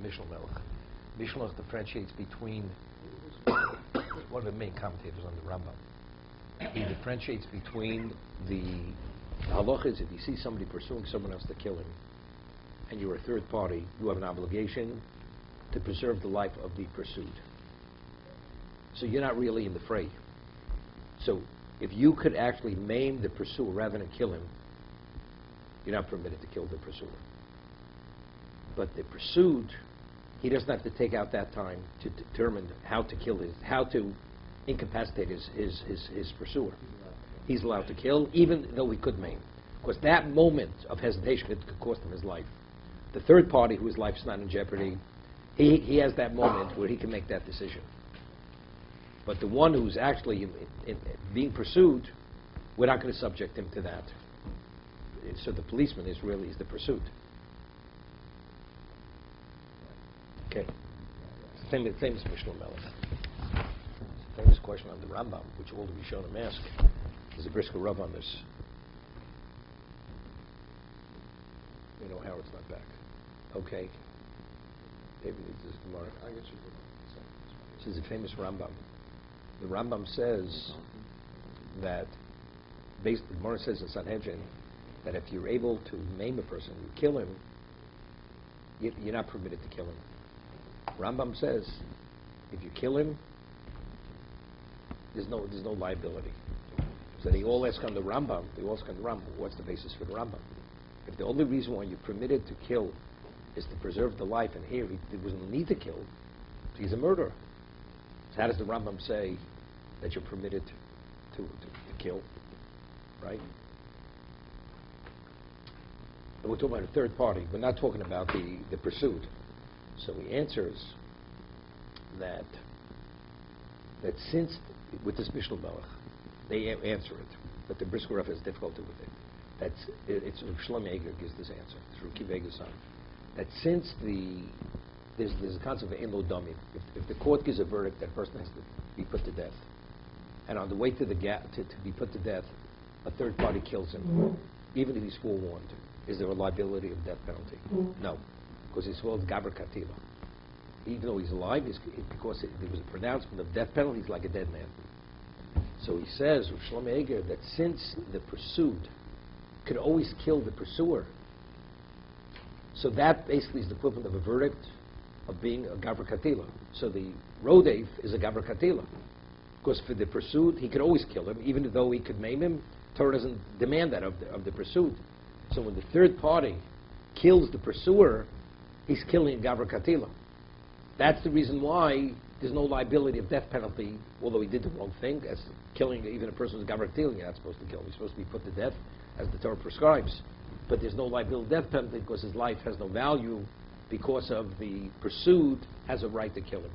Mishnah Melech. Mishnah Melech differentiates between one of the main commentators on the Rambam. He differentiates between the halachas. If you see somebody pursuing someone else to kill him, and you're a third party, you have an obligation to preserve the life of the pursued. So you're not really in the fray. So if you could actually maim the pursuer rather than kill him, you're not permitted to kill the pursuer. But the pursued, he doesn't have to take out that time to determine how to incapacitate his pursuer. He's allowed to kill, even though he could maim. Because that moment of hesitation could cost him his life. The third party, whose life's not in jeopardy, he has that moment where he can make that decision. But the one who's actually in being pursued, we're not going to subject him to that. So the policeman is the pursuit. Okay. It's famous Mishnah Melech. It's a famous question on the Rambam, which all of you shown him ask. There's a brisker rub on this. You know, Howard's not back. Okay. Maybe this is Gemara. I guess you could. This is a famous Rambam. The Rambam says that, the Gemara says in Sanhedrin, that if you're able to maim a person, you kill him, you're not permitted to kill him. Rambam says, if you kill him, there's no liability. So they all ask on the Rambam, what's the basis for the Rambam? If the only reason why you're permitted to kill is to preserve the life, and here there was no need to kill, so he's a murderer. So how does the Rambam say that you're permitted to kill, right? And we're talking about a third party. We're not talking about the pursued. So he answers that since, with this Mishnah Melech, they answer it, but the brisker Rav has difficulty with it. It's Shlomo Eger gives this answer. It's Ruki Vega's son. That since there's a concept of ein lo damim. If the court gives a verdict, that person has to be put to death, and on the way to the to be put to death, a third party kills him, even if he's forewarned. Is there a liability of death penalty? No, because he's called Gabra Katila. Even though he's alive, because there was a pronouncement of death penalty, he's like a dead man. So he says, with Shlomo Eger, that since the pursued could always kill the pursuer, so that basically is the equivalent of a verdict of being a Gabra Katila. So the Rodef is a Gabra Katila. Because for the pursued, he could always kill him, even though he could maim him. Torah doesn't demand that of the pursued. So when the third party kills the pursuer, he's killing a Gabra Katila. That's the reason why there's no liability of death penalty, although he did the wrong thing, as killing even a person who's Gabra Katila, you're not supposed to kill him. He's supposed to be put to death, as the Torah prescribes. But there's no liability of death penalty because his life has no value, because of the pursued has a right to kill him.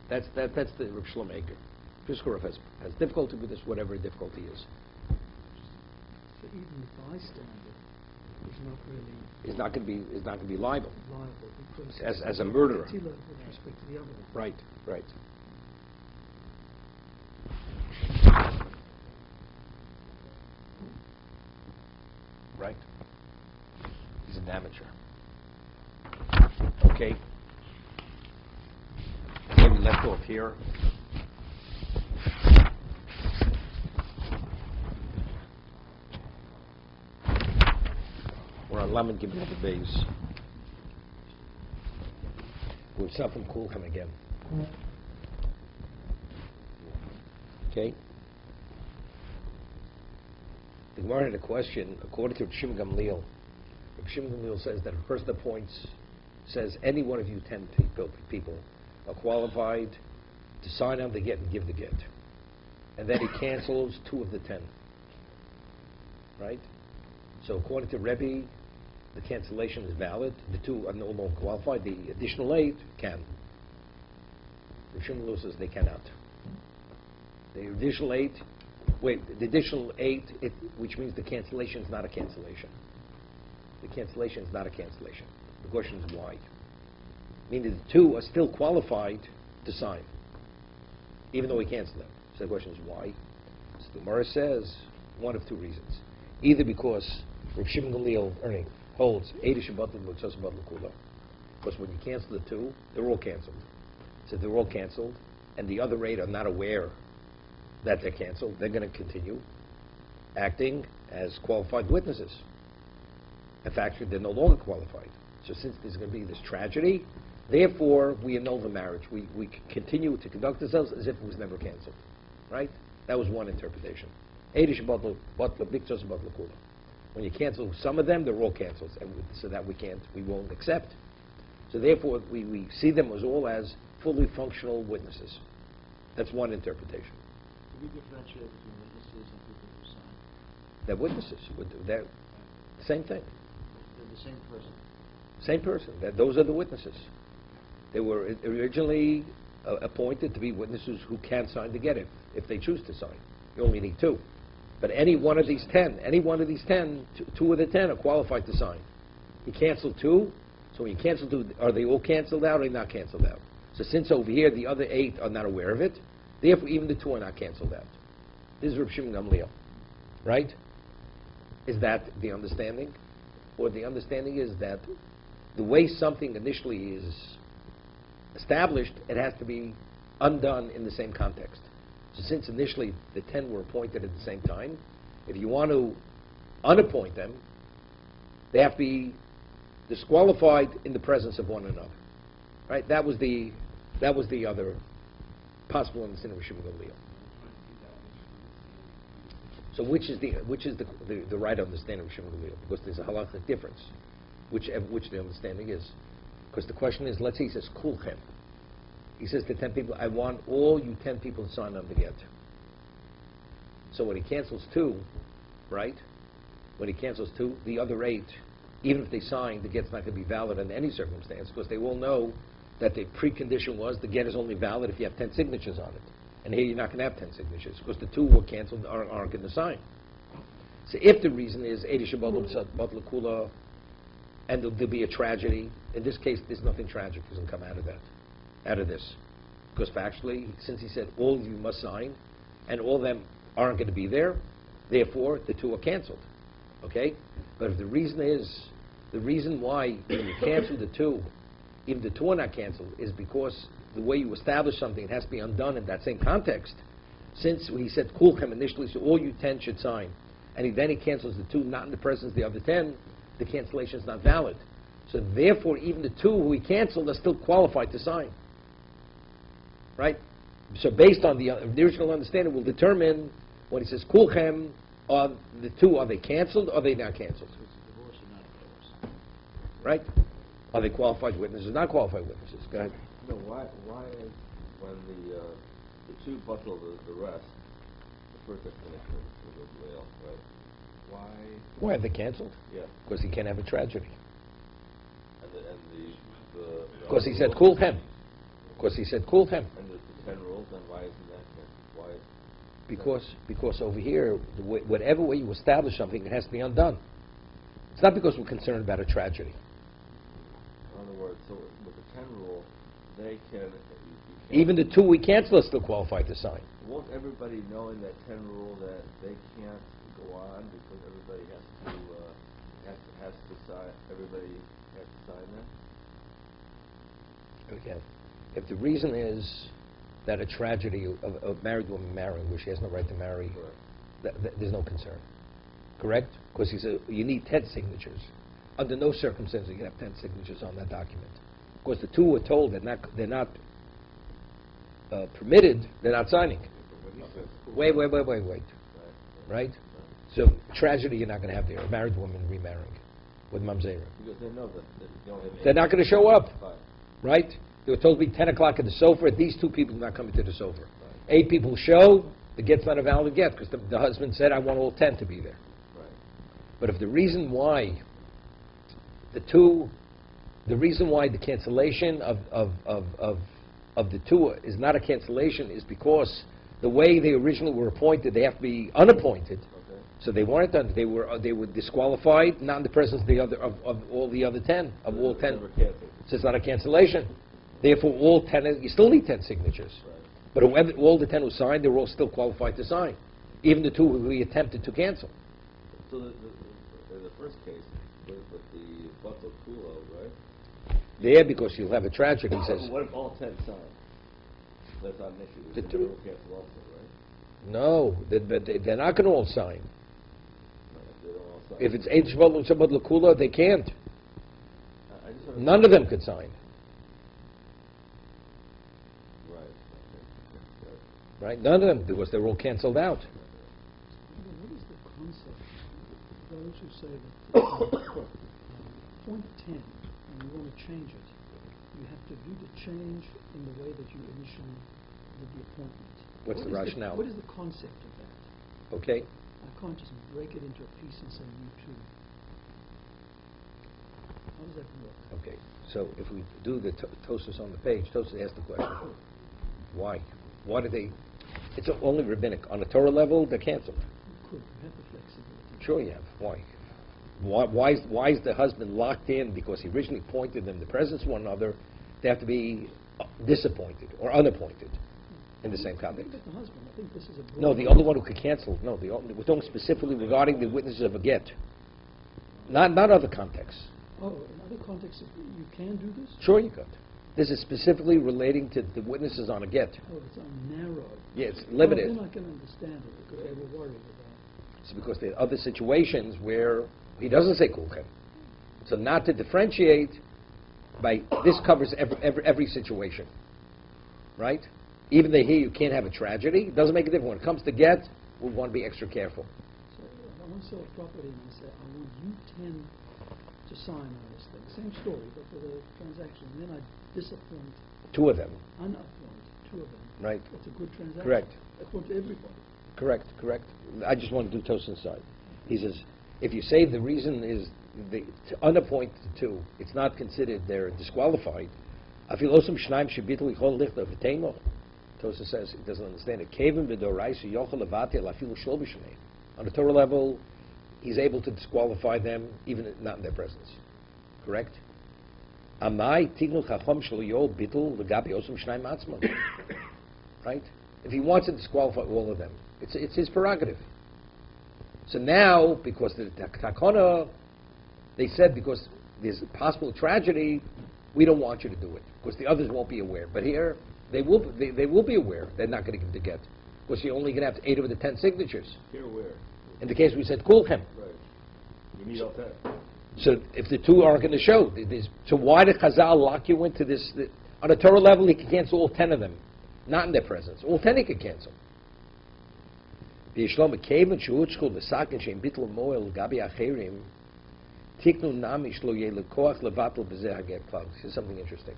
That's the Rav Shlomo Eger. Brisker Rav has difficulty with this, whatever difficulty is. So even the bystander is not really. Is not going to be liable. Because as a murderer. With respect to the other one. Right. Right. He's an amateur. Okay. Okay, we left off here. We're on Lamed Gimel the base. We'll start from Kulchan again. Okay. The Gemara had a question, according to Shimon Gamliel. Shimon Gamliel says that a person appoints, says any one of you 10 people are qualified to sign on the get and give the get. And then he cancels 2 of the 10. Right? So according to Rebbe, the cancellation is valid. The 2 are no longer qualified. The additional 8 can. The Shimon Gamliel says they cannot. The additional 8, which means the cancellation is not a cancellation. The cancellation is not a cancellation. The question is why. Meaning the 2 are still qualified to sign, even though he canceled them. So the question is why. So the Gemara says one of 2 reasons. Either because Rav Shimon Gamliel holds Eida Shabbat L'Mitzvah Shabbat L'Kula, Because when you cancel the two, they're all canceled. So they're all canceled, and the other 8 are not aware that they're canceled. They're going to continue acting as qualified witnesses. In fact, they're no longer qualified. So since there's going to be this tragedy, therefore, we annul the marriage. We continue to conduct ourselves as if it was never canceled. Right? That was one interpretation. When you cancel some of them, they're all canceled, and so that we won't accept. So therefore, we see them as all as fully functional witnesses. That's one interpretation. Can you differentiate between witnesses and people who sign? They're witnesses. They're same thing. They're the same person. Same person. Those are the witnesses. They were originally appointed to be witnesses who can sign to get it, if they choose to sign. You only need 2. But any one of these 10, 2 of the 10 are qualified to sign. You cancel 2, so when you cancel 2, are they all canceled out or are they not canceled out? So since over here the other 8 are not aware of it, therefore even the 2 are not canceled out. This is Reb Shimon Gamliel, right? Is that the understanding? Or the understanding is that the way something initially is established, it has to be undone in the same context. So since initially the 10 were appointed at the same time, if you want to unappoint them, they have to be disqualified in the presence of one another. Right? That was the other possible understanding of Shimon Gamliel. So which is the right understanding of Shimon Gamliel? Because there's a halachic difference, which the understanding is. Because the question is, let's say he says kulchem. He says to 10 people, I want all you 10 people to sign on to get. So when he cancels 2, right? When he cancels 2, the other 8, even if they sign, the get's not going to be valid under any circumstance, because they all know that the precondition was the get is only valid if you have 10 signatures on it. And here you're not going to have 10 signatures, because the 2 were canceled aren't going to sign. So if the reason is Eidish Batla Kula, and there'll be a tragedy, in this case, there's nothing tragic doesn't come out of this. Because factually, since he said all of you must sign, and all of them aren't going to be there, therefore the 2 are canceled. Okay? But if the reason why when you cancel the 2, even the 2 are not canceled, is because the way you establish something, it has to be undone in that same context. Since he said kulchem initially, so all you 10 should sign, and then he cancels the 2, not in the presence of the other 10, the cancellation is not valid. So therefore, even the 2 who he canceled are still qualified to sign. Right? So based on the original understanding, we'll determine when he says kulchem, are the 2, are they canceled or are they not canceled? So it's a divorce or not divorce. Right? Are they qualified witnesses or not qualified witnesses? Go ahead. No, why is when the 2 bottle the rest, the first explanation is the whale, right? Why are they canceled? Yeah. Because he can't have a tragedy. Because he said kulchem. Because he said kulchem. And the 10 rules, then why isn't that 10? Why? Because over here, whatever way you establish something, it has to be undone. It's not because we're concerned about a tragedy. In other words, so with the 10 rule, they can... Even the 2 we cancel are still qualified to sign. Won't everybody know in that 10 rule that they can't go on because everybody has to sign? Everybody has to sign that. Again, if the reason is that a tragedy of a married woman marrying, where she has no right to marry, there's no concern. Correct? Because he said you need 10 signatures. Under no circumstances you can have 10 signatures on that document. Because the 2 were told they're not permitted, they're not signing. Wait. Right? So tragedy you're not going to have there. A married woman remarrying with mamzera. Because they know that they don't have... They're not going to show up. Right? They were told to be 10 o'clock at the sofa. These 2 people are not coming to the sofa. 8 people show, the get's not a valid get, because the husband said, I want all 10 to be there. Right. But if the reason why the cancellation of the 2 is not a cancellation is because the way they originally were appointed, they have to be unappointed. Okay. So they weren't done. They were disqualified, not in the presence of the other of all the other 10 of all 10. So it's not a cancellation. Therefore, all 10 you still need 10 signatures. Right. But whoever, all the 10 who signed, they were all still qualified to sign, even the 2 who we attempted to cancel. So the first case with the Batal Kulo, right? There, because you'll have a tragic, he says, What if all 10 sign? That's not an issue. The It's two- will cancel also, right? no, they're not going to all sign. No, if they don't all sign. If it's Eid Shvat Shabbat L'Kula, they can't. I just heard- None of them could sign, Right. Okay. right? None of them, because they're all canceled out. What is the concept? Those who say that point 10, and you want to change it, you have to do the change in the way that you initially did the appointment. What's the What is rationale? What is the concept of that? Okay? I can't just break it into a piece and say you too. How does that work? Okay, so if we do the Tosfos on the page, Tosfos asked the question, why? Why do they, it's only rabbinic. On a Torah level, they're canceled. You could. You have the flexibility. Sure you have. Why? Why is the husband locked in because he originally appointed them in the presence of one another? They have to be disappointed or unappointed in the same context. Think of the husband. I think this is a No, the only one who could cancel. No, we're talking specifically regarding the witnesses of a get, not other contexts. Oh, in other contexts, you can do this? Sure, you could. This is specifically relating to the witnesses on a get. Oh, it's narrow. Yeah, it's limited. Oh, then I can understand it because they were worried about It's because there are other situations where he doesn't say kulchem. So not to differentiate, by this covers every situation, right? Even though here you can't have a tragedy, it doesn't make a difference. When it comes to get, we want to be extra careful. So if I want to sell a property and I say, I want you 10 to sign on this thing. Same story, but for the transaction. And then I disappoint, Two of them, unappoint 2 of them. right? That's a good transaction. Correct. According to everybody. Correct. I just want to do toast inside. He says, if you say the reason is to unappoint the 2, it's not considered they're disqualified. Tosa says he doesn't understand it. On the Torah level, he's able to disqualify them even not in their presence. Correct? Right? If he wants to disqualify all of them, it's his prerogative. So now, because the takana, they said because there's a possible tragedy, we don't want you to do it because the others won't be aware. But here, they will be aware. They're not going to give the get because you're only going to have 8 of the 10 signatures. Here where? In the case we said kulchem. Right. You need all 10. So if the 2 are going to show, so why did Chazal lock you into this? On a Torah level, he can cancel all 10 of them, not in their presence. All 10 he could cancel. Here's something interesting.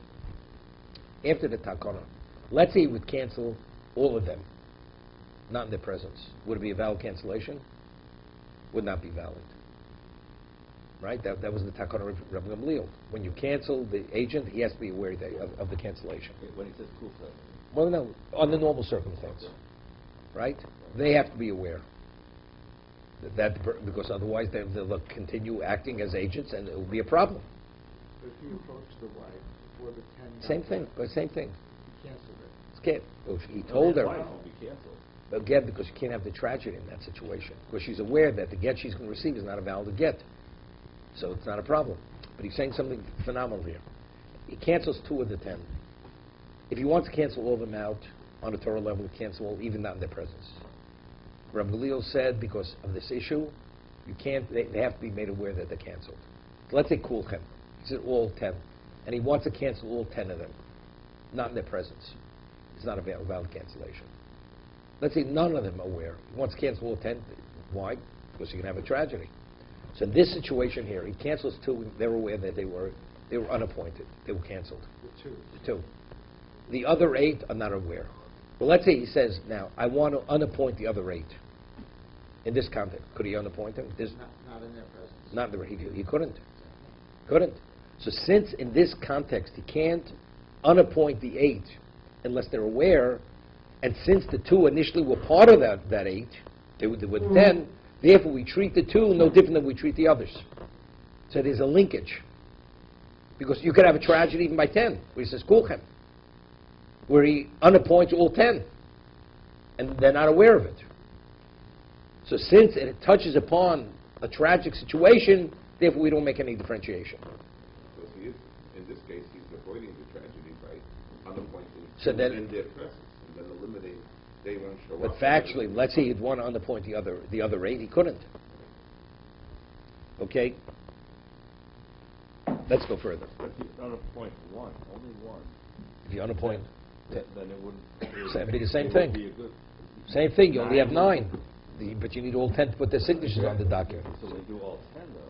After the takana, let's say he would cancel all of them, not in their presence. Would it be a valid cancellation? Would not be valid. Right? That was the takana of Rabbi Gamliel. When you cancel the agent, he has to be aware of the cancellation. When he says cool stuff. Well, no, on the normal circumstance. Right? They have to be aware. Because otherwise they'll continue acting as agents and it will be a problem. If you approach the wife before the 10... Same thing. He canceled it. It's can't. Well, he told her. Wife will be canceled. Again, because you can't have the tragedy in that situation. Because she's aware that the get she's going to receive is not a valid get. So it's not a problem. But he's saying something phenomenal here. He cancels 2 of the 10. If he wants to cancel all of them out, on a Torah level, cancel all, even not in their presence. Rabbi Gamliel said, because of this issue, you can't. They have to be made aware that they're canceled. So let's say kulchem. He said all 10. And he wants to cancel all 10 of them, not in their presence. It's not a valid cancellation. Let's say none of them are aware. He wants to cancel all 10. Why? Because you can have a tragedy. So in this situation here, he cancels 2. They were aware that they were unappointed. They were canceled. The 2. The other 8 are not aware. Well, let's say he says, now, I want to unappoint the other 8. In this context, could he unappoint them? Not in their presence. Not the, he couldn't. Couldn't. So since in this context he can't unappoint the 8 unless they're aware, and since the 2 initially were part of that 8, they were 10, therefore we treat the 2 no different than we treat the others. So there's a linkage. Because you could have a tragedy even by 10, where he says kulchem, where he unappoints all 10, and they're not aware of it. So since it touches upon a tragic situation, therefore we don't make any differentiation. Because he is, in this case, he's avoiding the tragedy by unappointing So then- in their presence, and then eliminating, they won't show But up. factually, let's say he'd want to unappoint the other 8, he couldn't. Okay? Let's go further. If you unappoint one, only one, If you unappoint, then it wouldn't. So it'd be the same it would thing. be a good- same thing, you only have 9. Nine. But you need all 10 to put their signatures on the document. So they do all 10 though,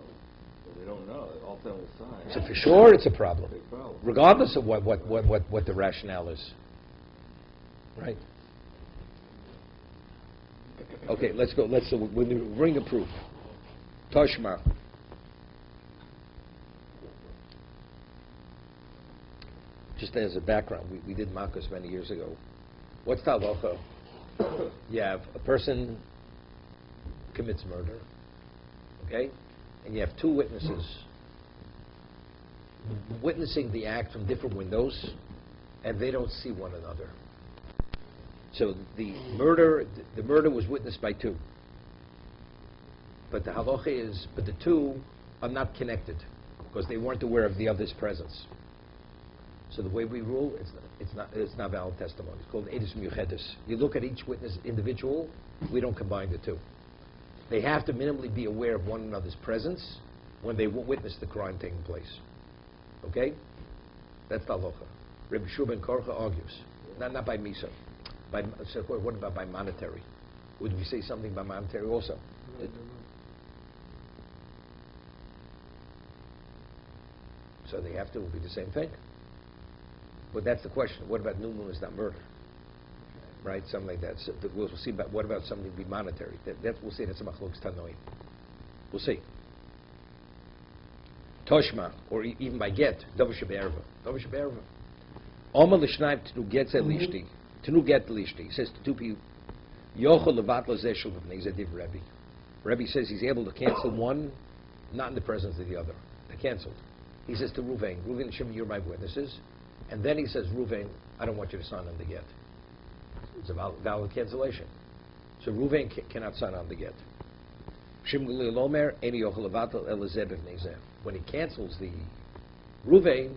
so they don't know, all 10 will sign. So for sure it's a problem, Big problem. regardless of what the rationale is. Right? Okay, let's go. We'll bring a proof. Toshma. Just as a background, we did Makos many years ago. What's the halacha? You have a person commits murder, okay? And you have 2 witnesses witnessing the act from different windows, and they don't see one another. So the murder was witnessed by 2. But the halacha is, but the 2 are not connected because they weren't aware of the other's presence. So the way we rule, it's not valid testimony. It's called edus miyuchedes. You look at each witness individual. We don't combine the 2. They have to minimally be aware of one another's presence when they witness the crime taking place. Okay, that's the halacha. Rabbi Shua ben Korcha argues, not by misa. So what about by monetary? Would we say something by monetary also? So they have to be the same thing. But that's the question. What about new moon is not murder? Right? Something like that. So we'll see about what about something be monetary? We'll say that's a machlokes tanoim. We'll see. Toshma, or even by get, davar shebe'erva. Davar shebe'erva. Omer l'shnayim tenu get lishti. Tenu get lishti. He says to 2 people, Yochel levat lo zeh shel b'nei zeh div Rebbe. Rebbe says he's able to cancel one, not in the presence of the other. They're canceled. He says to Ruvain, Ruvain and Shimon, you're my witnesses. And then he says, Ruvain, I don't want you to sign on the get. It's a valid cancellation. So Ruvain cannot sign on the get. Shimon Galil Omer, Eni Yochel levatel el zeh b'nei zeh. When he cancels the Ruvain,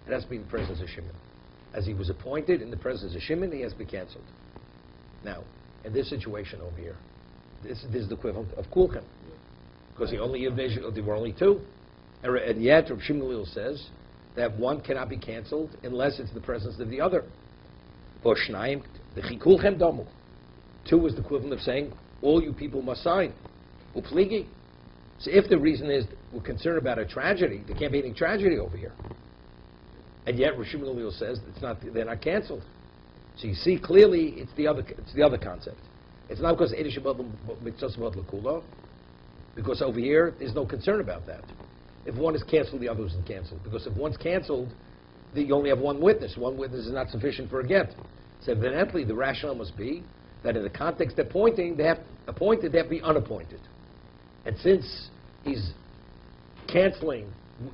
it has to be in the presence of Shimon. As he was appointed in the presence of Shimon, he has to be canceled. Now, in this situation over here, this is the equivalent of Kulchan. Because there were only 2. And yet, Rav Shimon Gamliel says that one cannot be canceled unless it's in the presence of the other. Or Shnayim, the Chikulchem Domu. 2 is the equivalent of saying, all you people must sign. Upligi. So if the reason is we're concerned about a tragedy, there can't be any tragedy over here. And yet, Rav Shimon Gamliel says they're not canceled. So you see clearly it's the other concept. It's not because Eidish Mitzvot L'Kula, because over here there's no concern about that. If one is canceled, the other isn't canceled. Because if one's canceled, you only have one witness. One witness is not sufficient for a get. So evidently the rationale must be that in the context they're appointing, they have to be unappointed. And since he's canceling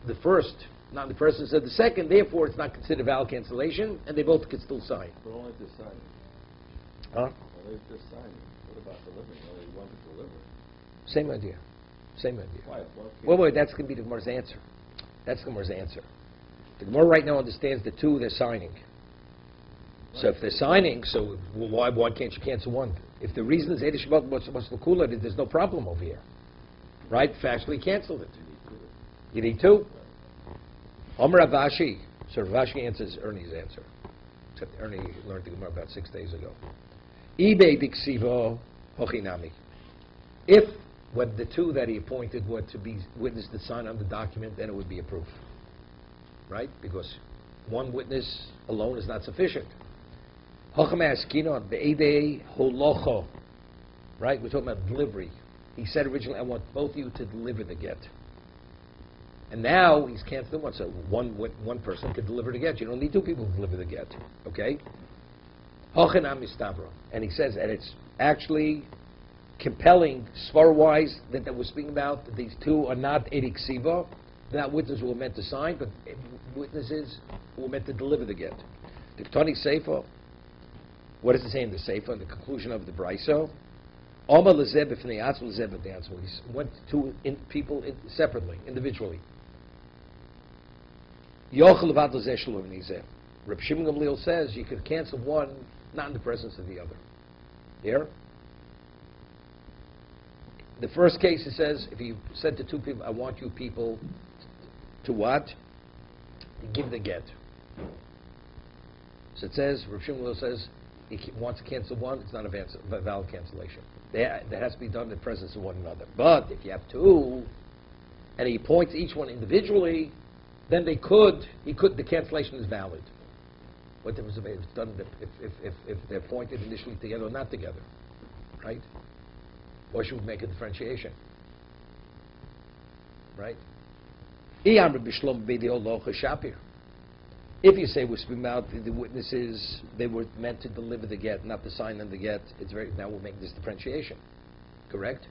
the first, not in the presence of the second, therefore it's not considered valid cancellation, and they both could still sign. But only if they're signing. Huh? Only if they're signing. What about delivering? Only one to deliver. Same idea. Same idea. Why? If one can't- Wait, that's going to be the Gemara's answer. That's the Gemara's answer. The Gemara right now understands the 2 they're signing. So if they're signing, so why can't you cancel one? If the reason is Eidish Mitzvot L'Kula, there's no problem over here. Right? Factually canceled it. You need 2. Omer Ravashi. So Ravashi answers Ernie's answer. Except Ernie learned the Gemara about 6 days ago. Ibe diksivo hochinami. If what the 2 that he appointed were to be witness to sign on the document, then it would be a proof. Right? Because one witness alone is not sufficient. Hochamaskino be'edei holocho. Right? We're talking about delivery. He said originally, I want both of you to deliver the get. And now he's canceling one, so one person could deliver the get. You don't need 2 people to deliver the get. Okay? Hochanam mistabra. And he says, and it's actually compelling, svar-wise, that we're speaking about, that these 2 are not edik siva, not witnesses who were meant to sign, but witnesses who were meant to deliver the get. The Ketani Sefer, what does it say in the Sefer, in the conclusion of the Braiso? Omar lezeh b'fnei atzma lezeh b'fnei atzma. He went to 2 people separately, individually. Yochel Vadl Zeh Shelo V'nizeh. Reb Shimon Gamliel says you could cancel one, not in the presence of the other. Here? The first case, it says, if you said to two people, I want you people to what? Give the get. So it says, Reb Shimon Gamliel says, he wants to cancel one, it's not a valid cancellation. That has to be done in the presence of one another. But if you have two, and he appoints each one individually, then the cancellation is valid. What difference if it's done if they're appointed initially together or not together, right? Or should we make a differentiation, right? If you say we're speaking about the witnesses, they were meant to deliver the get, not to sign on the get, now we'll make this differentiation, correct?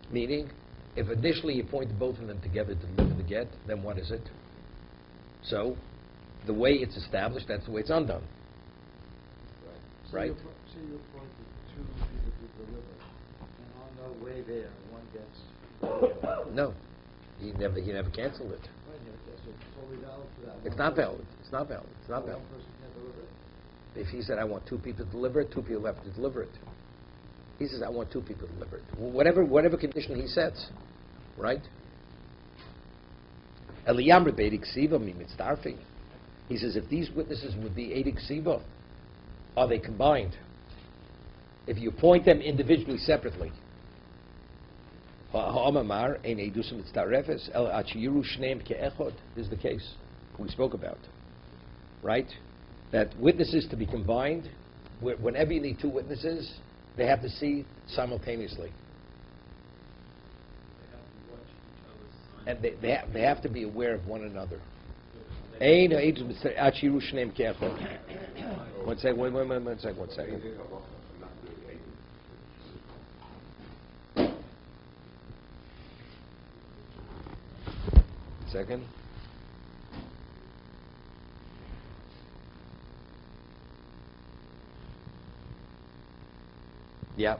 Meaning, if initially you appointed both of them together to deliver the get, then what is it? So, the way it's established, that's the way it's undone. Right. So you appointed two people to deliver, and on the way there, one gets... No, he never canceled it. Right, yeah, so it's totally valid for that. It's not valid. It's not valid. It's not One valid. person can't deliver it. If he said, I want two people to deliver it, two people have to deliver it. He says, I want two people to deliver it. Whatever condition he sets, right? Eliyam Rebeidik Siva mi mitzdarfi. He says, if these witnesses would be Eidik Siva, are they combined? If you appoint them individually, separately. Ha'amamar ein eidusim mitzdarefes el achiyiru shneim ke'echod is the case we spoke about, right? That witnesses to be combined, whenever you need two witnesses, they have to see simultaneously. And they have to be aware of one another. One second. Second. Yeah.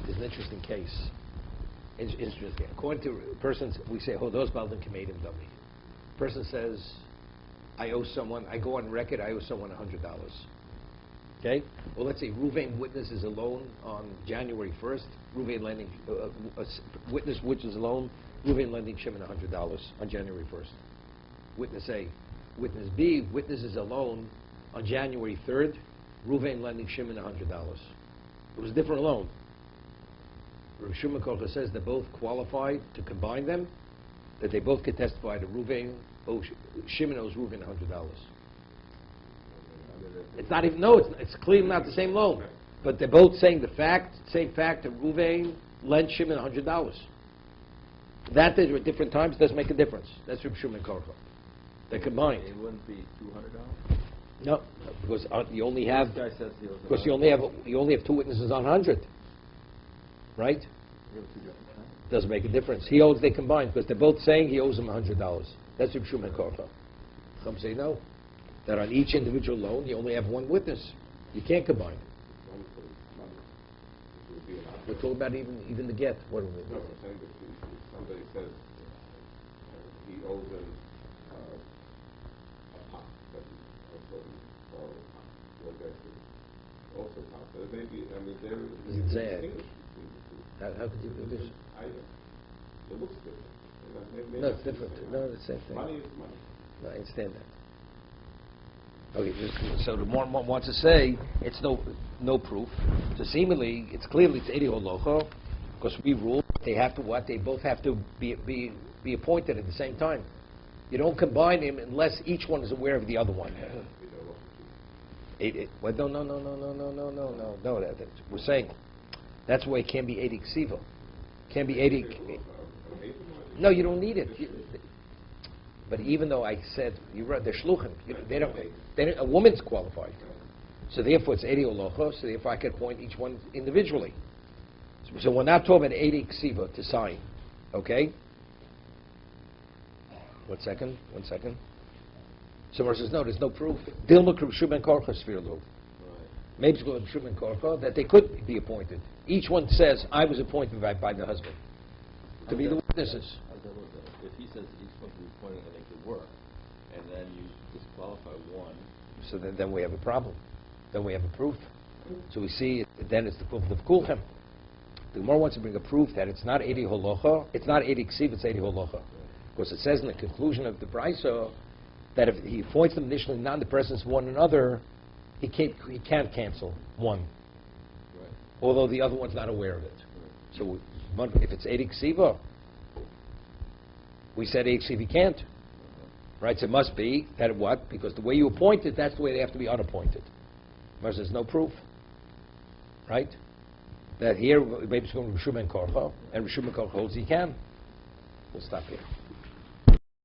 There's an interesting case. Interesting. According to persons, we say, those baldim kamedim dummy. Person says, I owe someone, I go on record, I owe someone $100. Okay? Well, let's say Ruvain witnesses a loan on January 1st. Ruvain lending, a witness which is a loan, Ruvain lending Shimon $100 on January 1st. Witness A. Witness B witnesses a loan on January 3rd. Ruvain lending Shimon $100. It was a different loan. Rav Shimon Kocha says they both qualified to combine them, that they both could testify to Ruvain, Shimon owes Ruvain $100. It's not even, it's clearly not the same loan. But they're both saying same fact that Ruvain lent Shimon $100. That is at different times doesn't make a difference. That's Rav Shimon Kocha. They're combined. It wouldn't be $200? No, because you only have, This guy says he owes because you only have two witnesses on 100. Right? You have two different things. Doesn't make a difference. They combined because they're both saying he owes him $100. That's Reb Shimon Korfa. Some say no. That on each individual loan you only have one witness. You can't combine. We're talking about even the get. What do we mean? No, I'm saying that if somebody says he owes him a pot, but also borrowed a pot. Well, that's also a pot. So maybe, there is It's a there. distinction between the two. How could you do this? Item. It looks different. Maybe No, it's different. No, it's the same thing. Money is money. No, I understand that. Okay, so the more one wants to say it's no proof. So seemingly, it's clearly it's Edi Holocho, because we rule they have to what? They both have to be appointed at the same time. You don't combine them unless each one is aware of the other one. Well, no. We're saying that's why it can't be Edi Ksiva. Can't be Edi. No, you don't need it. But even though I said they're shluchim, they don't. A woman's qualified, so therefore it's Edi Olocho. So therefore I can appoint each one individually. So we're not talking about Edi Ksiva to sign, okay? One second. Someone says no, there's no proof. Dilma Shubin Korcha Svirlu. Maybe it's Shubin Korcha that they could be appointed. Each one says, I was appointed by the husband to be the witnesses. How's that work then? If he says each one can be appointed and make the work, and then you disqualify one. So then we have a problem. Then we have a proof. So we see, then it's the proof of Kulchem. The Gemara wants to bring a proof that it's not 80 holocha, it's not 80 ksiv, it's 80 holocha. Because it says in the conclusion of the Brisa that if he appoints them initially not in the presence of one another, he can't cancel one. Right. Although the other one's not aware of it. So if it's 80 ksiva, we said 80 ksiv he can't. Right? So it must be that what? Because the way you appoint it, that's the way they have to be unappointed. Whereas there's no proof. Right? That here, maybe it's going to Rishum and Korcha, and Rishum and Korcha holds he can. We'll stop here.